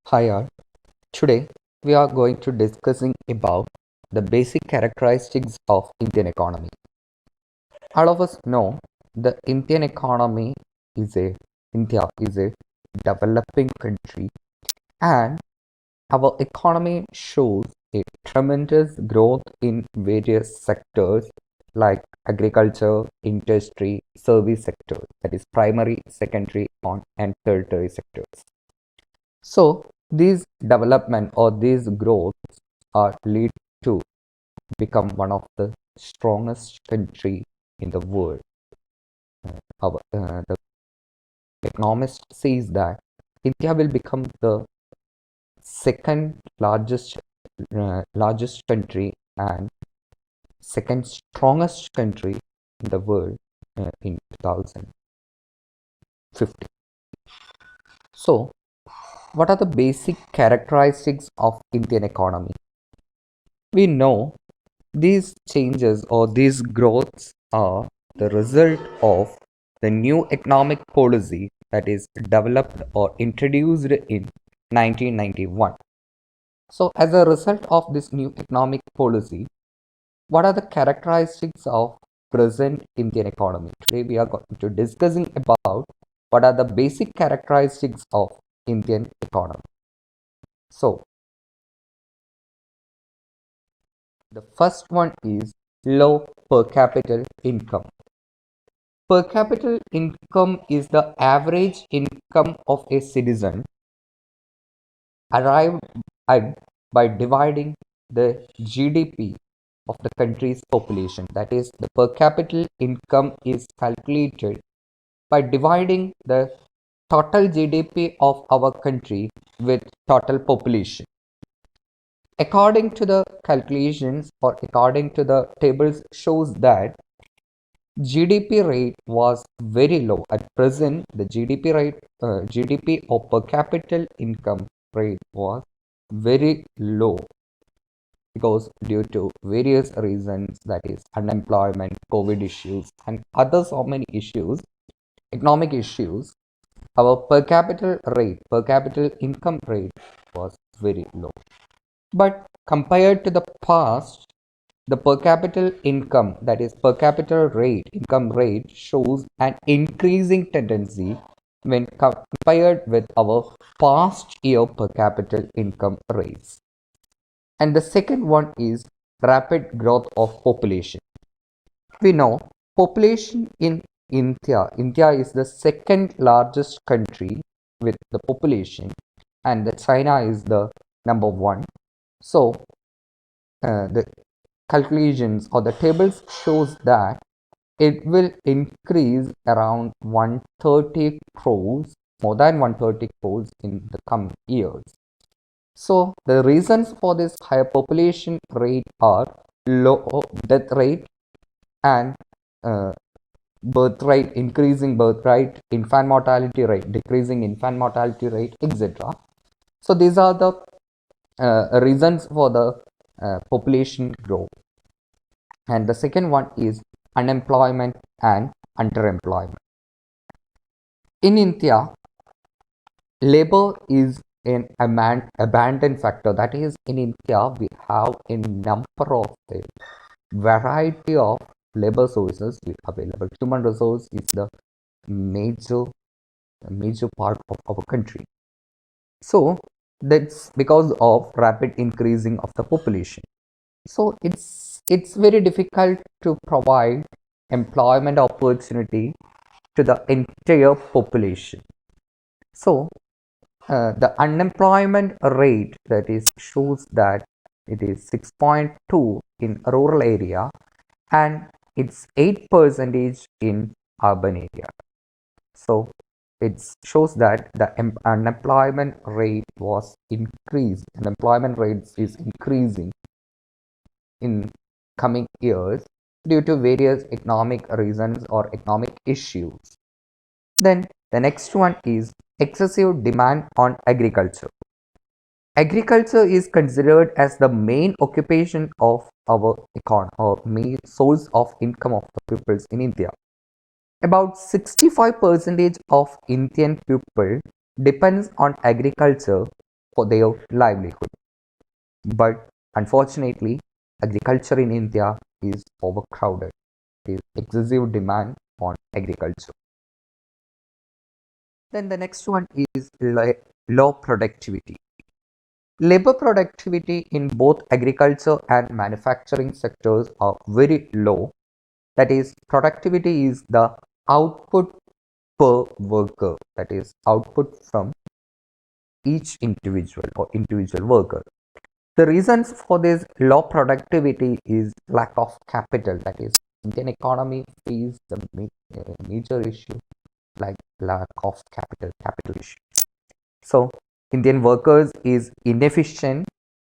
Hi all. Today we are going to discussing about the basic characteristics of Indian economy. All of us know the Indian economy is a India is a developing country, and our economy shows a tremendous growth in various sectors like agriculture, industry, service sectors, that is primary, secondary, and tertiary sectors. So these development or these growths are lead to become one of the strongest country in the world. The economist says that India will become the second largest country and second strongest country in the world in 2050. So, what are the basic characteristics of Indian economy? We know these changes or these growths are the result of the new economic policy that is developed or introduced in 1991. So, as a result of this new economic policy, what are the characteristics of present Indian economy? Today, we are going to discussing about what are the basic characteristics of Indian economy. So, the first one is low per capita income. Per capita income is the average income of a citizen arrived at by dividing the GDP of the country's population. That is, the per capita income is calculated by dividing the total GDP of our country with total population. According to the calculations or according to the tables shows that GDP rate was very low. At present, the GDP or per capita income rate was very low because due to various reasons, that is unemployment, COVID issues, and other so many issues, economic issues, our per capita income rate was very low. But compared to the past, the per capita income, that is per capita income rate shows an increasing tendency when compared with our past year per capita income rates. And the second one is rapid growth of population. We know population in India is the second largest country with the population, and the China is the number one. So the calculations or the tables shows that it will increase around 130 crores, more than 130 crores in the coming years. So the reasons for this higher population rate are low death rate and birth rate, increasing birth rate, infant mortality rate, decreasing infant mortality rate, etc. So these are the reasons for the population growth. And the second one is unemployment and underemployment. In India, labor is an abandoned factor. That is, in India, we have a number of the variety of labor sources available. Human resource is the major part of our country. So that's because of rapid increasing of the population. So it's very difficult to provide employment opportunity to the entire population. So the unemployment rate, that is shows that it is 6.2 in rural area and it's 8% in urban area. So it shows that the unemployment rate was increased. Unemployment rate is increasing in coming years due to various economic reasons or economic issues. Then the next one is excessive demand on agriculture. Agriculture is considered as the main occupation of our economy or main source of income of the peoples in India. About 65% of Indian people depends on agriculture for their livelihood. But unfortunately, agriculture in India is overcrowded. There is excessive demand on agriculture. Then the next one is low productivity. Labor productivity in both agriculture and manufacturing sectors are very low. That is, productivity is the output per worker, that is, output from each individual or individual worker. The reasons for this low productivity is lack of capital. That is, Indian economy faces the major issue like lack of capital issue. So Indian workers is inefficient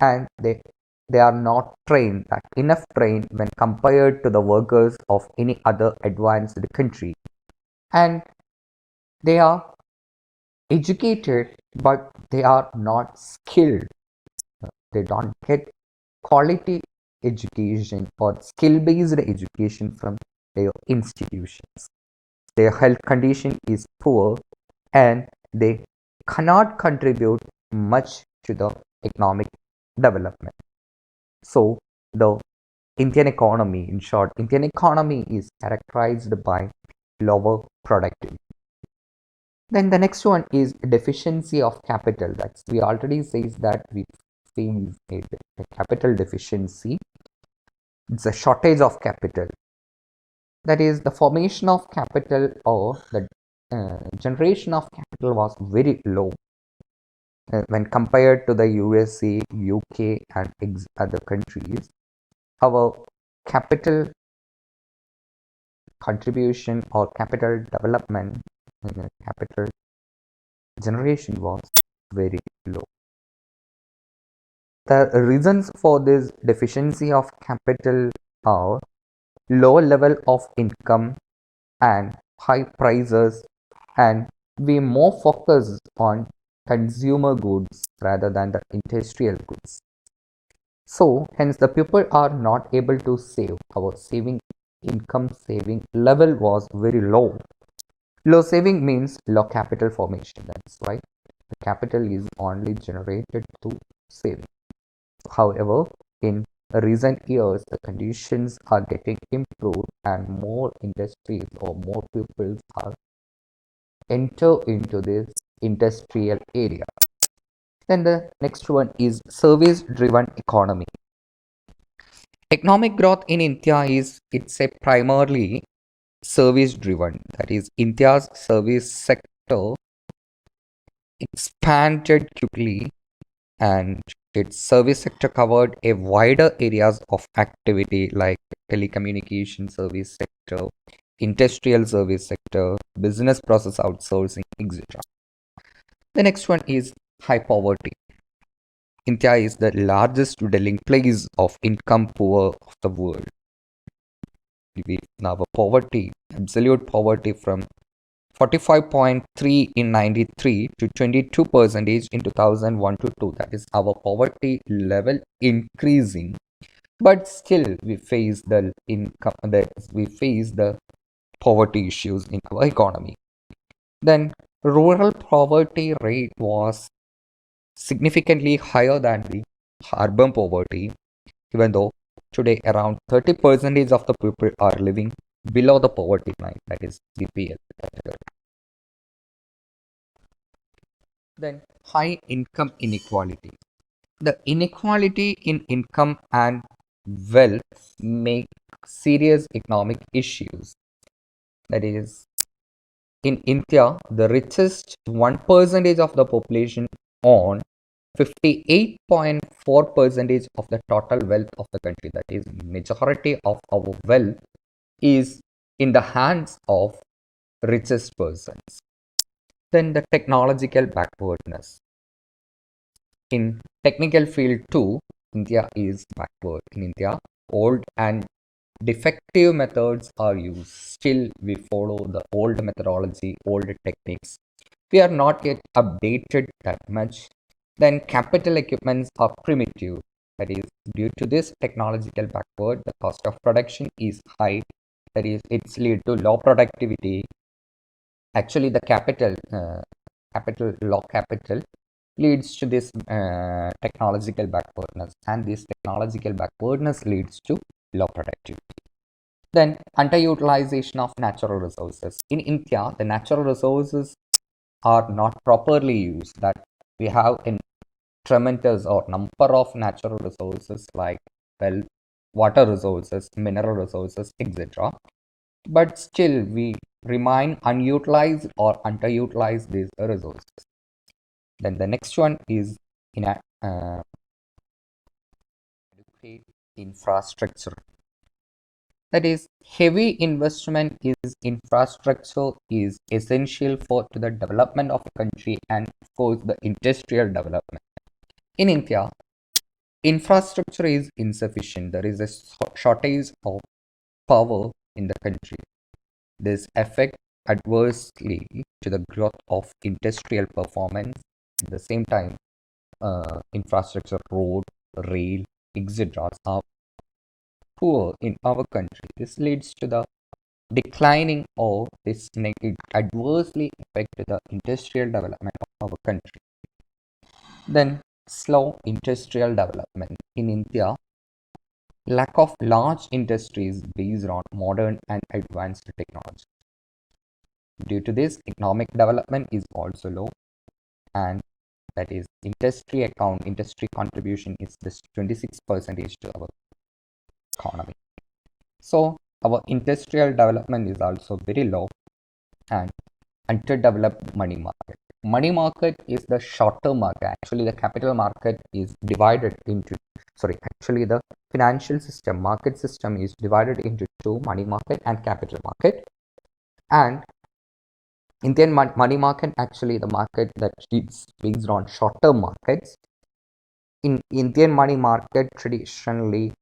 and they are not trained, like enough trained when compared to the workers of any other advanced country, and they are educated but they are not skilled. They don't get quality education or skill based education from their institutions. Their health condition is poor and they cannot contribute much to the economic development. So the Indian economy, in short, Indian economy is characterized by lower productivity. Then the next one is deficiency of capital. That's we already says that we face a capital deficiency. It's a shortage of capital. That is, the formation of capital or the generation of capital was very low when compared to the USA, UK, and other countries. Our capital contribution or capital development, capital generation was very low. The reasons for this deficiency of capital are low level of income and high prices, and we more focus on consumer goods rather than the industrial goods. So hence the people are not able to save. Our saving level was very low. Low saving means low capital formation. That's why the capital is only generated through saving. However, in recent years, the conditions are getting improved and more industries or more people are enter into this industrial area. Then the next one is service driven economy. Economic growth in India is it's a primarily service driven. That is, India's service sector expanded quickly and its service sector covered a wider areas of activity like telecommunication service sector, industrial service sector, business process outsourcing, etc. The next one is high poverty. India is the largest dwelling place of income poor of the world. We now have poverty, absolute poverty from 45.3 in 93 to 22% in 2001 to 2. That is our poverty level increasing, but still we face the income that we face the poverty issues in our economy. Then rural poverty rate was significantly higher than the urban poverty, even though today around 30% of the people are living below the poverty line, that is BPL category. Then high income inequality. The inequality in income and wealth make serious economic issues. That is, in India, the richest 1% of the population own 58.4% of the total wealth of the country. That is, majority of our wealth is in the hands of richest persons. Then the technological backwardness. In technical field too, India is backward. In India, old and defective methods are used. Still, we follow the old methodology, old techniques. We are not yet updated that much. Then capital equipments are primitive. That is, due to this technological backward, the cost of production is high. That is, it's lead to low productivity. Actually, the low capital leads to this technological backwardness, and this technological backwardness leads to low productivity. Then underutilization of natural resources. In India, the natural resources are not properly used. That we have a tremendous or number of natural resources like, well, water resources, mineral resources, etc. But still we remain unutilized or underutilized these resources. Then the next one is in adequate infrastructure. That is, heavy investment is infrastructure is essential for to the development of a country and of course the industrial development. In India, infrastructure is insufficient. There is a shortage of power in the country. This affects adversely to the growth of industrial performance. At the same time, infrastructure, road, rail, etc. are poor in our country. This leads to the declining of this adversely affect the industrial development of our country. Then slow industrial development in India. Lack of large industries based on modern and advanced technology. Due to this, economic development is also low, and that is industry contribution is just 26% to our economy. So our industrial development is also very low, and underdeveloped money market. Money market is the short-term market. Actually, the capital market is divided into, actually the financial system, market system is divided into two, money market and capital market. And Indian money market, actually the market that is based on short-term markets. In Indian money market traditionally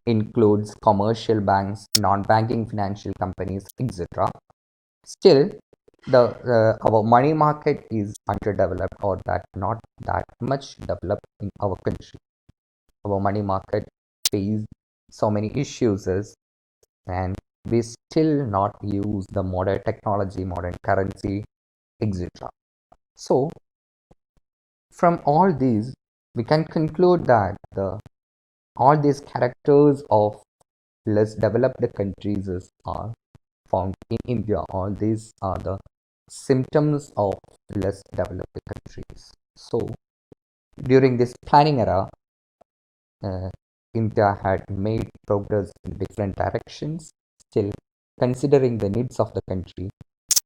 includes commercial banks, non-banking financial companies, etc. Still, the our money market is underdeveloped or that not that much developed in our country. Our money market faces so many issues, and we still not use the modern technology, modern currency, etc. So, from all these, we can conclude that all these characters of less developed countries are found in India. All these are the symptoms of less developed countries. So, during this planning era, India had made progress in different directions. Still, considering the needs of the country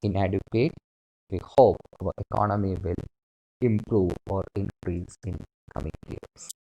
inadequate, we hope our economy will improve or increase in coming years.